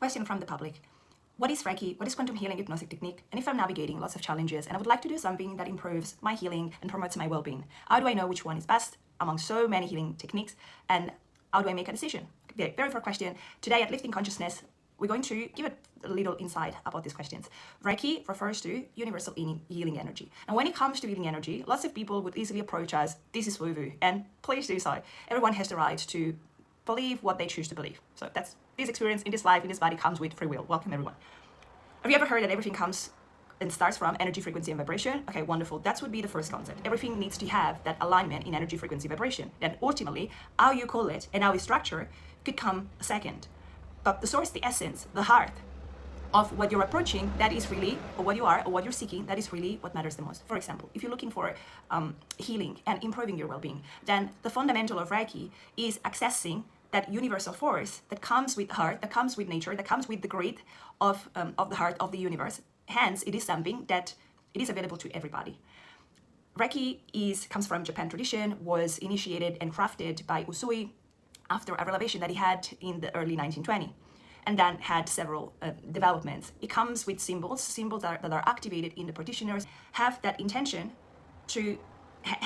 Question from the public. What is Reiki? What is quantum healing hypnosis technique? And if I'm navigating lots of challenges and I would like to do something that improves my healing and promotes my well-being, how do I know which one is best among so many healing techniques? And how do I make a decision? Very fair question. Today at Lifting Consciousness, we're going to give it a little insight about these questions. Reiki refers to universal healing energy. And when it comes to healing energy, lots of people would easily approach us, this is woo-woo, and please do so. Everyone has the right to believe what they choose to believe. So that's this experience in this life, in this body comes with free will. Welcome everyone. Have you ever heard that everything comes and starts from energy, frequency, and vibration? Okay, wonderful. That would be the first concept. Everything needs to have that alignment in energy, frequency, vibration. Then ultimately, how you call it and how you structure could come second. But the source, the essence, the heart of what you're approaching, that is really, or what you are, or what you're seeking, that is really what matters the most. For example, if you're looking for healing and improving your well-being, then the fundamental of Reiki is accessing that universal force that comes with heart, that comes with nature, that comes with the grid of the heart of the universe. Hence, it is something that it is available to everybody. Reiki comes from Japan tradition, was initiated and crafted by Usui after a revelation that he had in the early 1920s, and then had several developments. It comes with symbols that are activated in the practitioners, have that intention to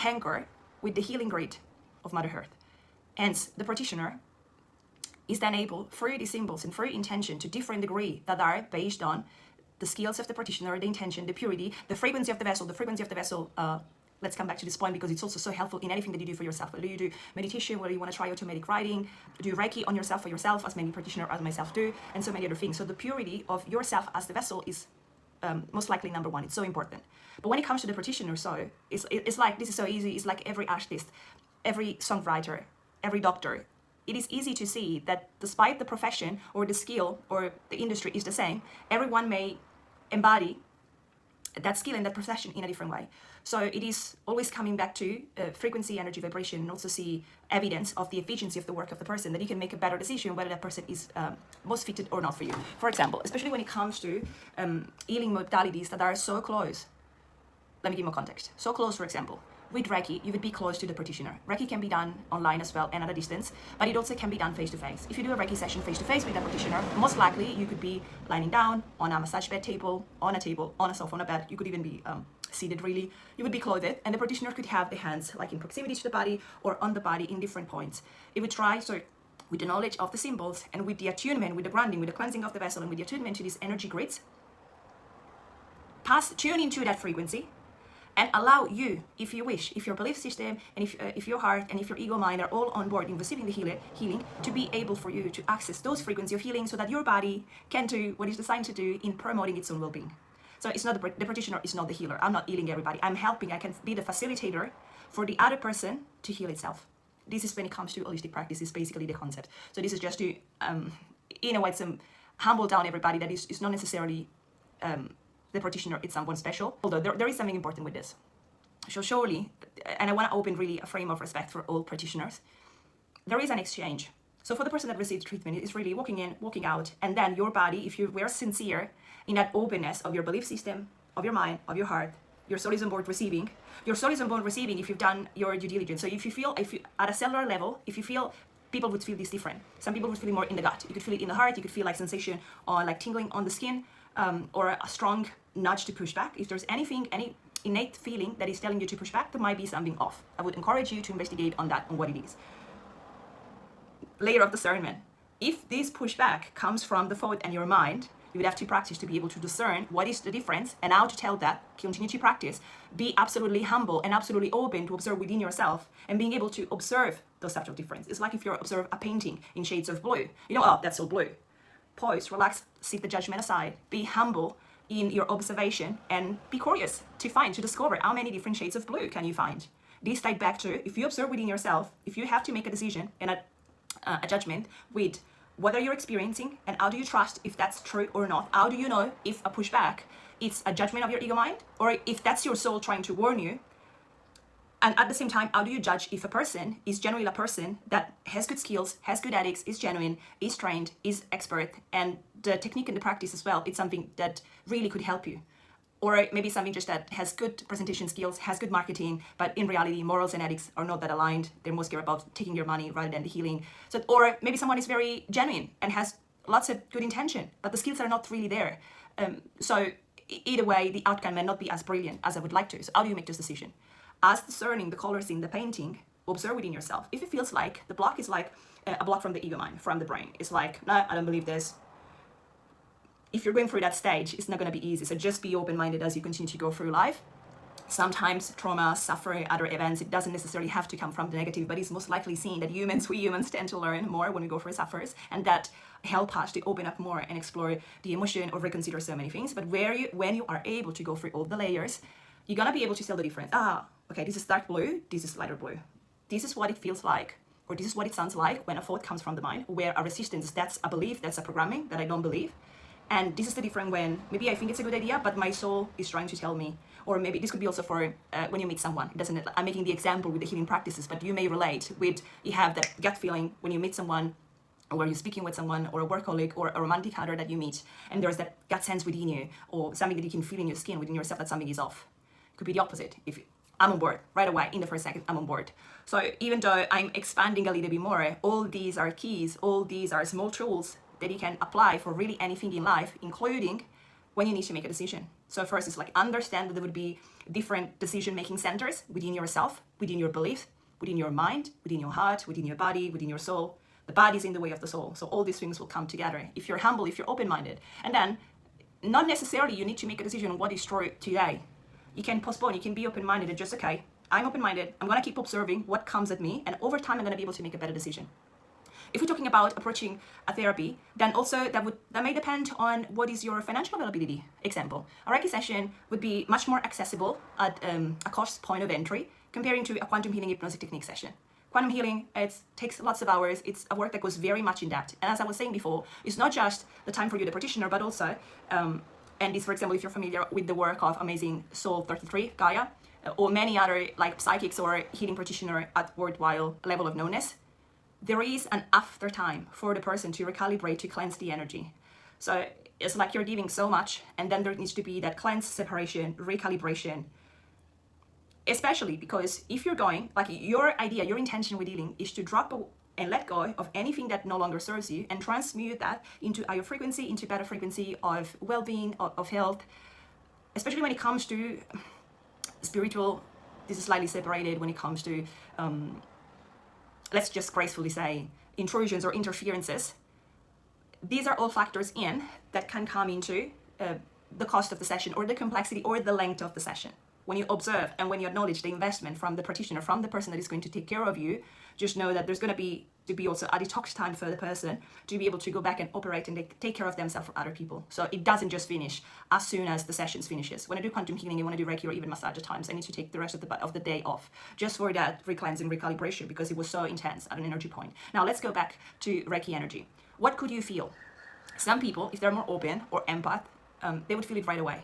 anchor with the healing grid of Mother Earth. Hence, the practitioner is then able, through these symbols and through intention, to different degree that are based on the skills of the practitioner, the intention, the purity, the frequency of the vessel, let's come back to this point because it's also so helpful in anything that you do for yourself. Whether you do meditation, whether you want to try automatic writing, do Reiki on yourself for yourself, as many practitioners as myself do, and so many other things. So the purity of yourself as the vessel is most likely number one. It's so important. But when it comes to the practitioner, so it's like, this is so easy. It's like every artist, every songwriter, every doctor. It is easy to see that despite the profession or the skill or the industry is the same, everyone may embody that skill and that profession in a different way. So it is always coming back to frequency, energy, vibration, and also see evidence of the efficiency of the work of the person, that you can make a better decision whether that person is most fitted or not for you. For example, especially when it comes to healing modalities that are so close. Let me give you more context. So close, for example. With Reiki, you would be close to the practitioner. Reiki can be done online as well and at a distance, but it also can be done face-to-face. If you do a Reiki session face-to-face with a practitioner, most likely you could be lying down on a massage bed table, on a sofa, on a bed. You could even be seated really. You would be clothed, and the practitioner could have the hands like in proximity to the body or on the body in different points. It would try, so with the knowledge of the symbols and with the attunement, with the grounding, with the cleansing of the vessel, and with the attunement to these energy grids, tune into that frequency, and allow you, if you wish, if your belief system and if your heart and if your ego mind are all on board in receiving the healing, to be able for you to access those frequencies of healing so that your body can do what it's designed to do in promoting its own well-being. So it's not the practitioner is not the healer. I'm not healing everybody. I'm helping. I can be the facilitator for the other person to heal itself. This is when it comes to holistic practice, is basically the concept. So this is just to, in a way, some humble down everybody that is not necessarily the practitioner is someone special, although there is something important with this. So surely, and I want to open really a frame of respect for all practitioners, there is an exchange. So for the person that receives treatment, it's really walking in, walking out, and then your body, if you were sincere in that openness of your belief system, of your mind, of your heart, your soul is on board receiving. Your soul is on board receiving if you've done your due diligence. So if you at a cellular level, if you feel, people would feel this different. Some people would feel it more in the gut. You could feel it in the heart. You could feel like sensation on like tingling on the skin, or a strong nudge to push back. If there's anything, any innate feeling that is telling you to push back, there might be something off. I would encourage you to investigate on that, on what it is. Layer of discernment. If this pushback comes from the thought and your mind, you would have to practice to be able to discern what is the difference and how to tell that. Continue to practice. Be absolutely humble and absolutely open to observe within yourself and being able to observe those subtle differences. It's like if you observe a painting in shades of blue. You know, oh, that's so blue. Pause, relax, sit the judgment aside. Be humble in your observation and be curious to discover how many different shades of blue can you find. This tied back to, if you observe within yourself, if you have to make a decision and a judgment with what are you experiencing and how do you trust if that's true or not? How do you know if a pushback is a judgment of your ego mind or if that's your soul trying to warn you? And at the same time, how do you judge if a person is genuinely a person that has good skills, has good ethics, is genuine, is trained, is expert, and the technique and the practice as well, it's something that really could help you. Or maybe something just that has good presentation skills, has good marketing, but in reality, morals and ethics are not that aligned. They're more scared about taking your money rather than the healing. So, or maybe someone is very genuine and has lots of good intention, but the skills are not really there. So either way, the outcome may not be as brilliant as I would like to. So how do you make this decision? As discerning the colors in the painting, observe within yourself. If it feels like the block is like a block from the ego mind, from the brain, it's like, no, I don't believe this. If you're going through that stage, it's not going to be easy. So just be open-minded as you continue to go through life. Sometimes trauma, suffering, other events, it doesn't necessarily have to come from the negative, but it's most likely seen that we humans tend to learn more when we go through suffers, and that help us to open up more and explore the emotion or reconsider so many things. But when you are able to go through all the layers, you're going to be able to tell the difference. Okay, this is dark blue, this is lighter blue. This is what it feels like, or this is what it sounds like when a thought comes from the mind, where a resistance, that's a belief, that's a programming that I don't believe. And this is the difference when maybe I think it's a good idea, but my soul is trying to tell me, or maybe this could be also for when you meet someone. It doesn't, I'm making the example with the healing practices, but you may relate with, you have that gut feeling when you meet someone, or you're speaking with someone, or a work colleague, or a romantic partner that you meet, and there's that gut sense within you, or something that you can feel in your skin, within yourself, that something is off. It could be the opposite. If I'm on board right away, in the first second, I'm on board. So even though I'm expanding a little bit more, all these are keys, all these are small tools that you can apply for really anything in life, including when you need to make a decision. So first, it's like understand that there would be different decision-making centers within yourself, within your belief, within your mind, within your heart, within your body, within your soul. The body is in the way of the soul. So all these things will come together if you're humble, if you're open-minded. And then not necessarily you need to make a decision on what is true today. You can postpone, you can be open-minded and just, okay, I'm open-minded, I'm gonna keep observing what comes at me, and over time I'm gonna be able to make a better decision. If we're talking about approaching a therapy, then also that may depend on what is your financial availability. Example, a Reiki session would be much more accessible at a cost point of entry comparing to a quantum healing hypnosis technique session. Quantum healing, it takes lots of hours. It's a work that goes very much in depth. And as I was saying before, it's not just the time for you, the practitioner, but also, and this, for example, if you're familiar with the work of amazing Soul 33, Gaia, or many other like psychics or healing practitioner at worldwide level of knownness, there is an after time for the person to recalibrate, to cleanse the energy. So it's like you're giving so much, and then there needs to be that cleanse, separation, recalibration. Especially because if you're going, like your idea, your intention with healing is to drop and let go of anything that no longer serves you and transmute that into a higher frequency, into better frequency of well-being, of health, especially when it comes to spiritual. This is slightly separated when it comes to let's just gracefully say, intrusions or interferences. These are all factors in that can come into the cost of the session, or the complexity, or the length of the session. When you observe and when you acknowledge the investment from the practitioner, from the person that is going to take care of you, just know that there's going to be also a detox time for the person to be able to go back and operate and take care of themselves for other people. So it doesn't just finish as soon as the sessions finishes. When I do quantum healing, I want to do Reiki or even massage at times, I need to take the rest of the day off just for that recleansing, recalibration, because it was so intense at an energy point. Now let's go back to Reiki energy. What could you feel? Some people, if they're more open or empath, they would feel it right away.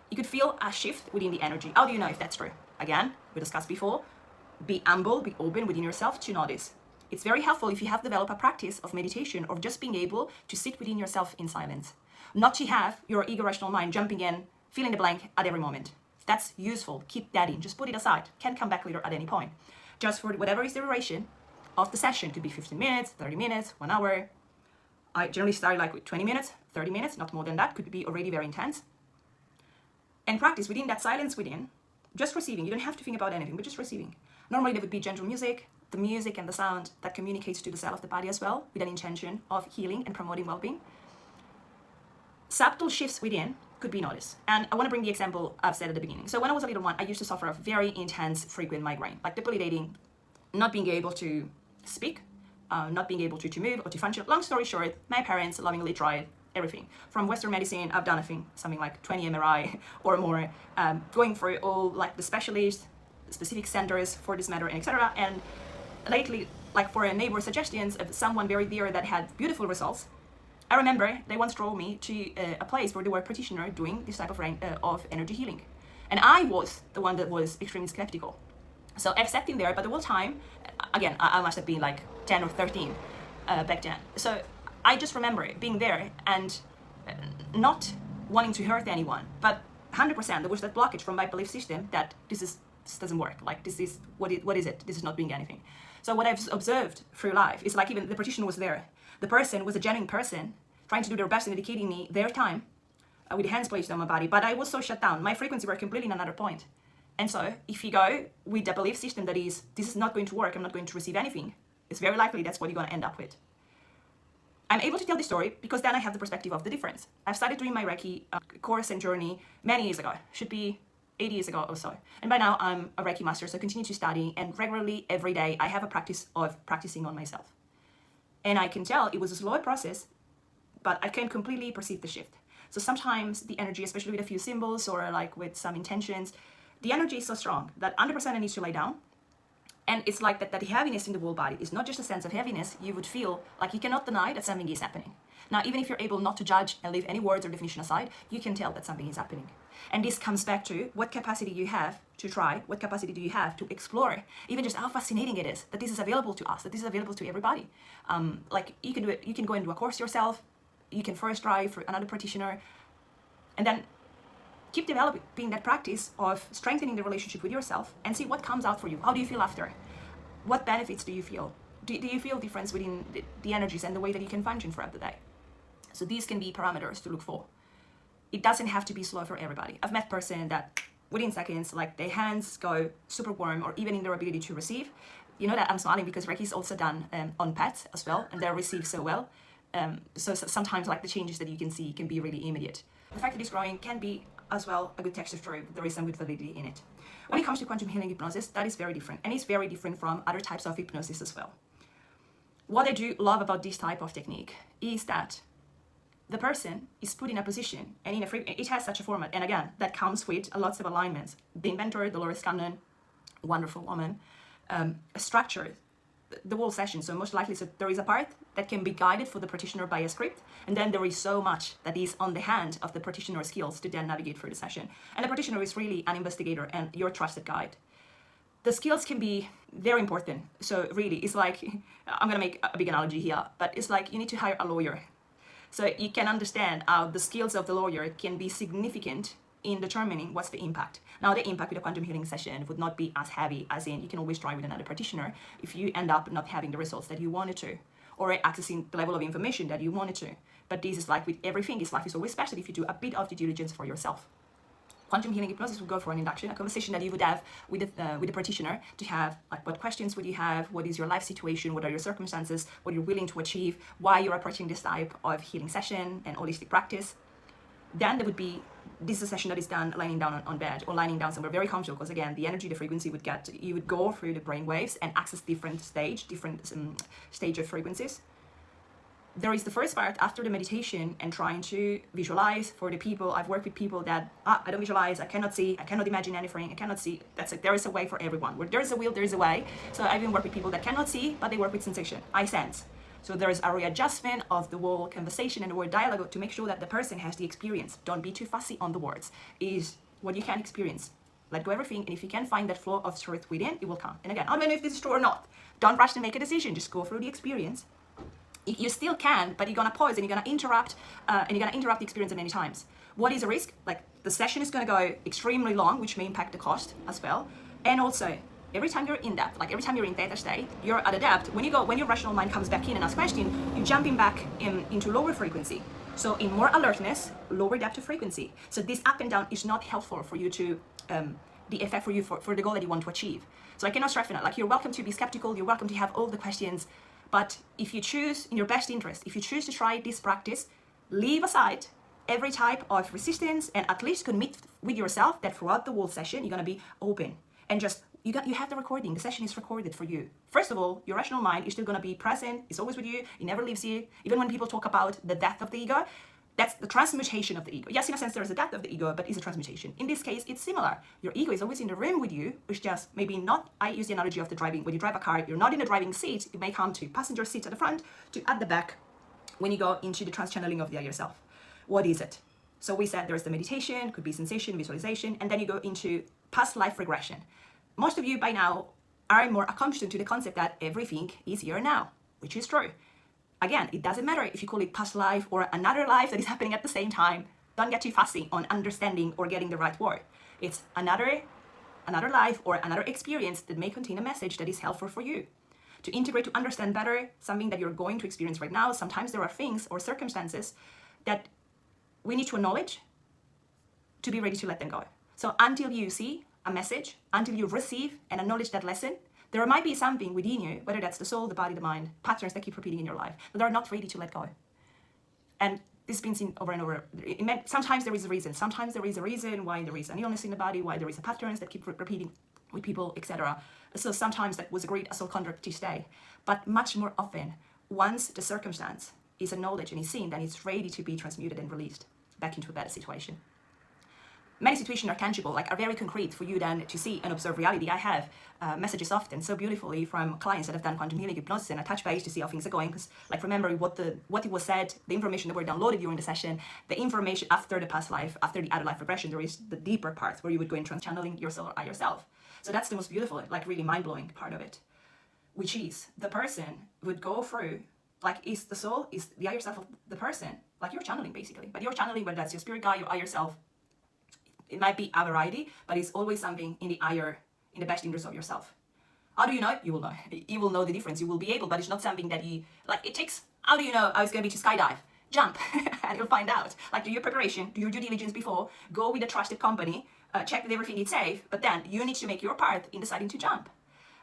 You could feel a shift within the energy. How do you know if that's true? Again, we discussed before, be humble, be open within yourself to notice. It's very helpful if you have developed a practice of meditation, or just being able to sit within yourself in silence. Not to have your ego rational mind jumping in, filling the blank at every moment. That's useful. Keep that in. Just put it aside. Can come back later at any point. Just for whatever is the duration of the session. Could be 15 minutes, 30 minutes, 1 hour. I generally start like with 20 minutes, 30 minutes, not more than that. Could be already very intense. And practice within that silence within, just receiving. You don't have to think about anything, but just receiving. Normally there would be gentle music, the music and the sound that communicates to the cell of the body as well, with an intention of healing and promoting well-being. Subtle shifts within could be noticed. And I want to bring the example I've said at the beginning. So when I was a little one, I used to suffer a very intense, frequent migraine, like debilitating, not being able to speak, not being able to move or to function. Long story short, my parents lovingly tried everything. From Western medicine, I've done something like 20 MRI or more, going through all like the specialists, specific centers for this matter, and etc. And lately, like for a neighbor suggestions of someone very dear that had beautiful results, I remember they once drove me to a place where they were a practitioner doing this type of energy healing. And I was the one that was extremely skeptical. So I've sat in there, but the whole time, again, I must have been like 10 or 13 back then. So I just remember being there and not wanting to hurt anyone, but 100% there was that blockage from my belief system that this doesn't work. Like this is, what is it? This is not doing anything. So what I've observed through life is like even the practitioner was there. The person was a genuine person trying to do their best in dedicating me their time with the hands placed on my body, but I was so shut down. My frequency were completely in another point. And so if you go with the belief system that is, this is not going to work, I'm not going to receive anything, it's very likely that's what you're going to end up with. I'm able to tell this story because then I have the perspective of the difference. I've started doing my Reiki course and journey many years ago, should be 8 years ago or so. And by now I'm a Reiki master, so I continue to study, and regularly every day I have a practice of practicing on myself. And I can tell it was a slow process, but I can completely perceive the shift. So sometimes the energy, especially with a few symbols or like with some intentions, the energy is so strong that 100% needs to lay down. And it's like that heaviness in the whole body is not just a sense of heaviness. You would feel like you cannot deny that something is happening. Now, even if you're able not to judge and leave any words or definition aside, you can tell that something is happening. And this comes back to what capacity you have to try, what capacity do you have to explore, even just how fascinating it is that this is available to us, that this is available to everybody. Like you can do it, you can go and do a course yourself, you can first try for another practitioner, and then keep developing that practice of strengthening the relationship with yourself and see what comes out for you. How do you feel after? What benefits do you feel? Do you feel difference within the energies and the way that you can function throughout the day? So these can be parameters to look for. It doesn't have to be slow for everybody. I've met person that within seconds, like their hands go super warm, or even in their ability to receive. You know that I'm smiling because Reiki is also done on pets as well, and they're received so well. So sometimes like the changes that you can see can be really immediate. The fact that it's growing can be as well a good text of truth. There is some good validity in it. When it comes to quantum healing hypnosis, that is very different, and it's very different from other types of hypnosis as well. What I do love about this type of technique is that the person is put in a position, and it has such a format, and again, that comes with lots of alignments. The inventor, Dolores Cannon, wonderful woman, structured the whole session. So most likely, so there is a part that can be guided for the practitioner by a script, and then there is so much that is on the hand of the practitioner's skills to then navigate through the session. And the practitioner is really an investigator and your trusted guide. The skills can be very important. So really, it's like, I'm gonna make a big analogy here, but it's like you need to hire a lawyer. So you can understand how the skills of the lawyer can be significant in determining what's the impact. Now, the impact with a quantum healing session would not be as heavy, as in you can always try with another practitioner if you end up not having the results that you wanted to, or accessing the level of information that you wanted to. But this is like with everything, life is always special if you do a bit of due diligence for yourself. Quantum healing hypnosis will go for an induction, a conversation that you would have with the practitioner to have, like, what questions would you have, what is your life situation, what are your circumstances, what you're willing to achieve, why you're approaching this type of healing session and holistic practice. Then there would be, this is a session that is done lying down on bed or lying down somewhere very comfortable, because again, the energy, the frequency you would go through the brain waves and access different stage of frequencies. There is the first part after the meditation and trying to visualize. For the people, I've worked with people that, I don't visualize, I cannot see, I cannot imagine anything, I cannot see. That's it. There is a way for everyone. Where there is a will, there is a way. So I even work with people that cannot see, but they work with sensation. I sense. So there is a readjustment of the whole conversation and the word dialogue to make sure that the person has the experience. Don't be too fussy on the words. Is what you can experience. Let go everything, and if you can find that flow of truth within, it will come. And again, I don't know if this is true or not. Don't rush to make a decision. Just go through the experience. You still can, but you're gonna pause and you're gonna interrupt, the experience many times. What is a risk? Like, the session is gonna go extremely long, which may impact the cost as well. And also, every time you're in depth, like every time you're in theta state, you're at a depth. When your rational mind comes back in and asks questions, you're jumping back into lower frequency. So in more alertness, lower depth of frequency. So this up and down is not helpful for you to, the effect for you for the goal that you want to achieve. So I cannot stress enough, like, you're welcome to be skeptical, you're welcome to have all the questions, but if you choose, in your best interest, if you choose to try this practice, leave aside every type of resistance and at least commit with yourself that throughout the whole session, you're gonna be open and just, you have the recording, the session is recorded for you. First of all, your rational mind is still gonna be present, it's always with you, it never leaves you. Even when people talk about the death of the ego, that's the transmutation of the ego. Yes, in a sense, there is a death of the ego, but it's a transmutation. In this case, it's similar. Your ego is always in the room with you, which just maybe not, I use the analogy of the driving. When you drive a car, you're not in the driving seat. It may come to passenger seat at the front, to at the back, when you go into the trans-channeling of the higher self. What is it? So we said there's the meditation, could be sensation, visualization, and then you go into past life regression. Most of you by now are more accustomed to the concept that everything is here now, which is true. Again, it doesn't matter if you call it past life or another life that is happening at the same time. Don't get too fussy on understanding or getting the right word. It's another life or another experience that may contain a message that is helpful for you. to integrate, to understand better something that you're going to experience right now. Sometimes there are things or circumstances that we need to acknowledge to be ready to let them go. So until you see a message, until you receive and acknowledge that lesson, there might be something within you, whether that's the soul, the body, the mind, patterns that keep repeating in your life, that are not ready to let go. And this has been seen over and over. Sometimes there is a reason. Sometimes there is a reason why there is an illness in the body, why there is a patterns that keep repeating with people, etc. So sometimes that was agreed as soul conduct to stay. But much more often, once the circumstance is acknowledged and is seen, then it's ready to be transmuted and released back into a better situation. Many situations are tangible, like are very concrete for you then to see and observe reality. I have messages often so beautifully from clients that have done quantum healing, hypnosis, and I touch base to see how things are going, because like remember what it was said, the information that were downloaded during the session, the information after the past life, after the other life regression, there is the deeper part where you would go into channeling yourself or yourself. So that's the most beautiful, like really mind-blowing part of it, which is the person would go through, like is the soul, is the higher self of the person, like you're channeling basically, but you're channeling whether that's your spirit guide, your higher self. It might be a variety, but it's always something in the best interest of yourself. How do you know? You will know. You will know the difference. You will be able, but it's not something that it takes, how do you know I was going to be to skydive? Jump, and you'll find out. Like do your preparation, do your due diligence before, go with a trusted company, check that everything is safe, but then you need to make your part in deciding to jump.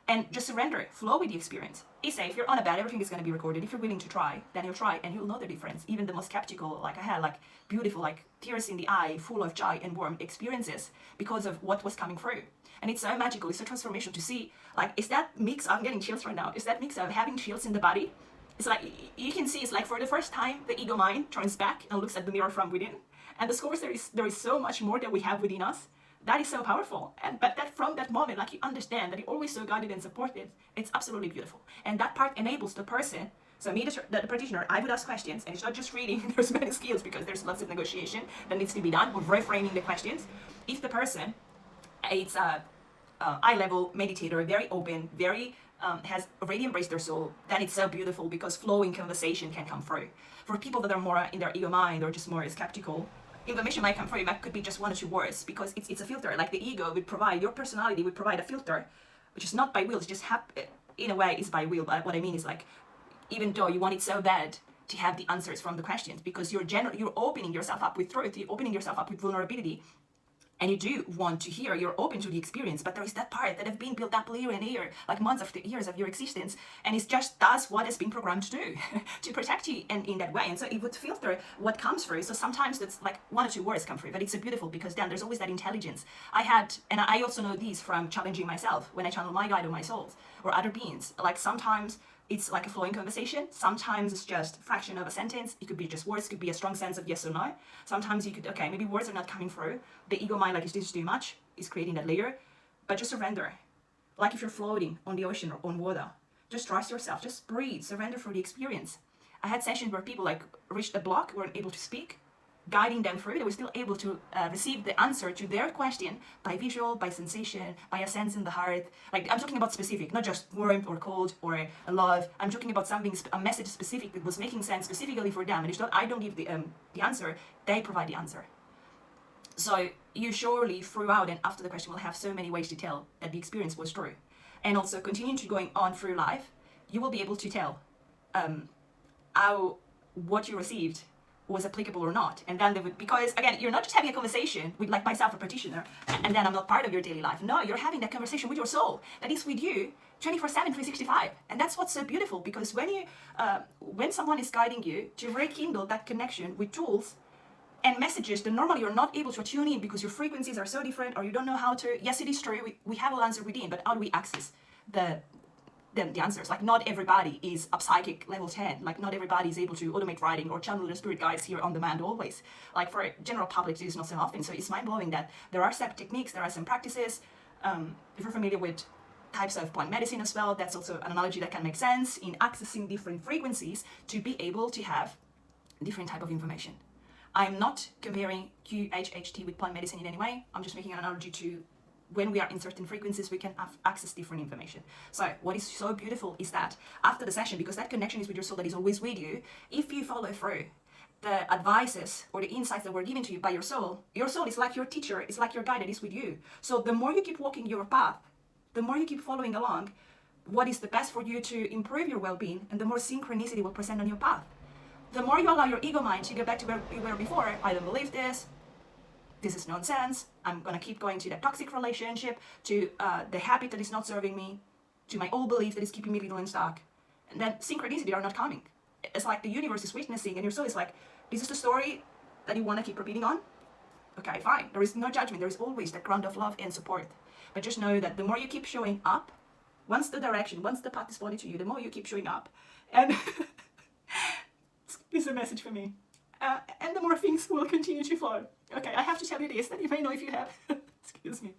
And just surrender, flow with the experience. It's safe, you're on a bed, everything is going to be recorded. If you're willing to try, then you'll try and you'll know the difference. Even the most skeptical, like I had, like beautiful, like tears in the eye, full of joy and warm experiences because of what was coming through. And it's so magical, it's so transformational to see, like, is that mix, I'm getting chills right now, is that mix of having chills in the body? It's like, you can see, it's like for the first time, the ego mind turns back and looks at the mirror from within and discovers there is so much more that we have within us. That is so powerful. But that from that moment, like you understand that you're always so guided and supported, it's absolutely beautiful. And that part enables the person, so me, the practitioner, I would ask questions, and it's not just reading, there's many skills because there's lots of negotiation that needs to be done with reframing the questions. If the person, it's a high-level meditator, very open, very has already embraced their soul, then it's so beautiful because flowing conversation can come through. For people that are more in their ego mind or just more skeptical, information might come through, it could be just one or two words because it's a filter. Like the ego would provide, your personality would provide a filter, which is not by will, it's just in a way it's by will. But what I mean is like, even though you want it so bad to have the answers from the questions because you're opening yourself up with truth, you're opening yourself up with vulnerability, and you do want to hear, you're open to the experience, but there is that part that have been built up year and year, like months after years of your existence, and it just does what has been programmed to do, to protect you in that way. And so it would filter what comes through. So sometimes it's like one or two words come through, but it's so beautiful because then there's always that intelligence. And I also know these from challenging myself when I channel my guide or my souls or other beings. Like sometimes it's like a flowing conversation. Sometimes it's just a fraction of a sentence. It could be just words, it could be a strong sense of yes or no. Sometimes you could, okay, maybe words are not coming through. The ego mind, like, is this too much? Is creating that layer. But just surrender. Like if you're floating on the ocean or on water, just trust yourself, just breathe, surrender for the experience. I had sessions where people like reached a block, weren't able to speak, guiding them through, they were still able to receive the answer to their question by visual, by sensation, by a sense in the heart. Like I'm talking about specific, not just warmth or cold or a love. I'm talking about something, a message specific that was making sense specifically for them. And it's not, I don't give the answer, they provide the answer. So you surely throughout and after the question will have so many ways to tell that the experience was true. And also continuing to going on through life, you will be able to tell how what you received was applicable or not. And then they would, because again, you're not just having a conversation with like myself, a practitioner, and then I'm not part of your daily life. No, you're having that conversation with your soul that is with you 24/7, 365. And that's what's so beautiful, because when someone is guiding you to rekindle that connection with tools and messages that normally you're not able to tune in because your frequencies are so different or you don't know how to, yes, it is true, we have all answer within, but how do we access the answers? Like not everybody is a psychic level 10, like not everybody is able to automate writing or channel their spirit guides here on demand always. Like for general public, it is not so often. So it's mind-blowing that there are some techniques, there are some practices. If you're familiar with types of plant medicine as well, that's also an analogy that can make sense in accessing different frequencies to be able to have different type of information. I'm not comparing QHHT with plant medicine in any way. I'm just making an analogy to when we are in certain frequencies, we can access different information. So what is so beautiful is that after the session, because that connection is with your soul that is always with you, if you follow through the advices or the insights that were given to you by your soul is like your teacher, it's like your guide that is with you. So the more you keep walking your path, the more you keep following along, what is the best for you to improve your well-being, and the more synchronicity will present on your path. The more you allow your ego mind to go back to where you were before, I don't believe this is nonsense, I'm gonna keep going to that toxic relationship, to the habit that is not serving me, to my old belief that is keeping me little and stuck, and then synchronicity are not coming. It's like the universe is witnessing, and your soul is like, this is the story that you want to keep repeating on? Okay, fine. There is no judgment. There is always that ground of love and support. But just know that the more you keep showing up, once the path is pointed to you, the more you keep showing up. And this is a message for me. And the more things will continue to flow. Okay, I have to tell you this, that you may know if you have, excuse me,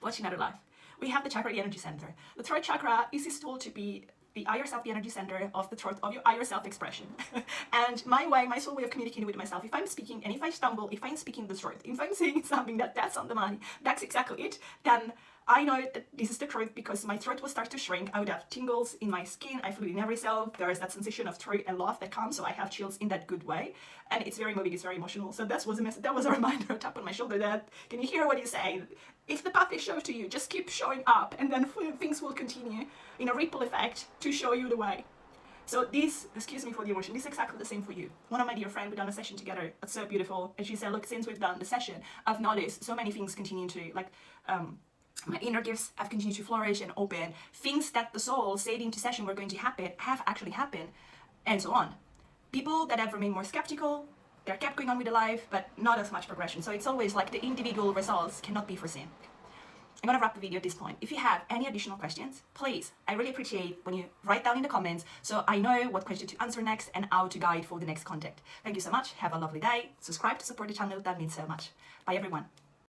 watching Another Life. We have the chakra, the energy center. The throat chakra is told to be the higher self, the energy center of the throat, of your higher self expression. And my soul way of communicating with myself, if I'm speaking and if I stumble, if I'm speaking the truth, if I'm saying something that's on the money, that's exactly it, then I know that this is the truth, because my throat will start to shrink. I would have tingles in my skin. I feel it in every cell. There is that sensation of joy and love that comes, so I have chills in that good way. And it's very moving, it's very emotional. So that was a message, that was a reminder, a tap on my shoulder that, can you hear what he's saying? If the path is shown to you, just keep showing up, and then things will continue in a ripple effect to show you the way. So this, excuse me for the emotion, this is exactly the same for you. One of my dear friends, we done a session together. It's so beautiful. And she said, look, since we've done the session, I've noticed so many things continue to, like, my inner gifts have continued to flourish and open. Things that the soul said into session were going to happen have actually happened, and so on. People that have remained more skeptical, they're kept going on with their life, but not as much progression. So it's always like the individual results cannot be foreseen. I'm gonna wrap the video at this point. If you have any additional questions, please, I really appreciate when you write down in the comments so I know what question to answer next and how to guide for the next content. Thank you so much. Have a lovely day. Subscribe to support the channel. That means so much. Bye everyone.